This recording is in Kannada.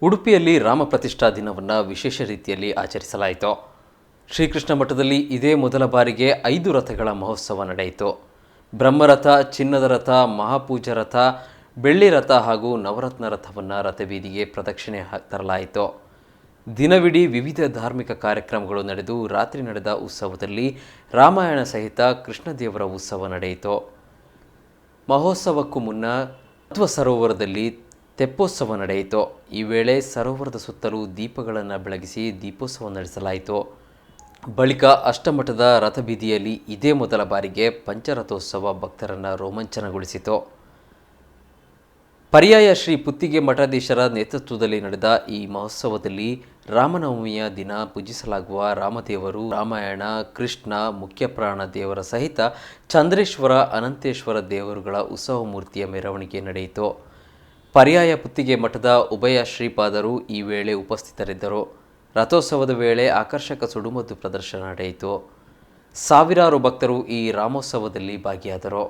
ಉಡುಪಿಯಲ್ಲಿ ರಾಮ ಪ್ರತಿಷ್ಠಾ ದಿನವನ್ನು ವಿಶೇಷ ರೀತಿಯಲ್ಲಿ ಆಚರಿಸಲಾಯಿತು. ಶ್ರೀಕೃಷ್ಣ ಮಠದಲ್ಲಿ ಇದೇ ಮೊದಲ ಬಾರಿಗೆ 5 ರಥಗಳ ಮಹೋತ್ಸವ ನಡೆಯಿತು. ಬ್ರಹ್ಮರಥ, ಚಿನ್ನದ ರಥ, ಮಹಾಪೂಜಾ ರಥ, ಬೆಳ್ಳಿ ರಥ ಹಾಗೂ ನವರತ್ನ ರಥವನ್ನು ರಥಬೀದಿಗೆ ಪ್ರದಕ್ಷಿಣೆ ತರಲಾಯಿತು. ದಿನವಿಡೀ ವಿವಿಧ ಧಾರ್ಮಿಕ ಕಾರ್ಯಕ್ರಮಗಳು ನಡೆದು ರಾತ್ರಿ ನಡೆದ ಉತ್ಸವದಲ್ಲಿ ರಾಮಾಯಣ ಸಹಿತ ಕೃಷ್ಣದೇವರ ಉತ್ಸವ ನಡೆಯಿತು. ಮಹೋತ್ಸವಕ್ಕೂ ಮುನ್ನ ತತ್ವ ಸರೋವರದಲ್ಲಿ ತೆಪ್ಪೋತ್ಸವ ನಡೆಯಿತು. ಈ ವೇಳೆ ಸರೋವರದ ಸುತ್ತಲೂ ದೀಪಗಳನ್ನು ಬೆಳಗಿಸಿ ದೀಪೋತ್ಸವ ನಡೆಸಲಾಯಿತು. ಬಳಿಕ ಅಷ್ಟಮಠದ ರಥಬೀದಿಯಲ್ಲಿ ಇದೇ ಮೊದಲ ಬಾರಿಗೆ ಪಂಚರಥೋತ್ಸವ ಭಕ್ತರನ್ನು ರೋಮಾಂಚನಗೊಳಿಸಿತು. ಪರ್ಯಾಯ ಶ್ರೀ ಪುತ್ತಿಗೆ ಮಠಾಧೀಶರ ನೇತೃತ್ವದಲ್ಲಿ ನಡೆದ ಈ ಮಹೋತ್ಸವದಲ್ಲಿ ರಾಮನವಮಿಯ ದಿನ ಪೂಜಿಸಲಾಗುವ ರಾಮದೇವರು, ರಾಮಾಯಣ, ಕೃಷ್ಣ, ಮುಖ್ಯಪ್ರಾಣ ದೇವರ ಸಹಿತ ಚಂದ್ರೇಶ್ವರ, ಅನಂತೇಶ್ವರ ದೇವರುಗಳ ಉತ್ಸವ ಮೂರ್ತಿಯ ಮೆರವಣಿಗೆ ನಡೆಯಿತು. ಪರ್ಯಾಯ ಪುತ್ತಿಗೆ ಮಠದ ಉಭಯ ಶ್ರೀಪಾದರು ಈ ವೇಳೆ ಉಪಸ್ಥಿತರಿದ್ದರು. ರಥೋತ್ಸವದ ವೇಳೆ ಆಕರ್ಷಕ ಸುಡುಮದ್ದು ಪ್ರದರ್ಶನ ನಡೆಯಿತು. ಸಾವಿರಾರು ಭಕ್ತರು ಈ ರಾಮೋತ್ಸವದಲ್ಲಿ ಭಾಗಿಯಾದರು.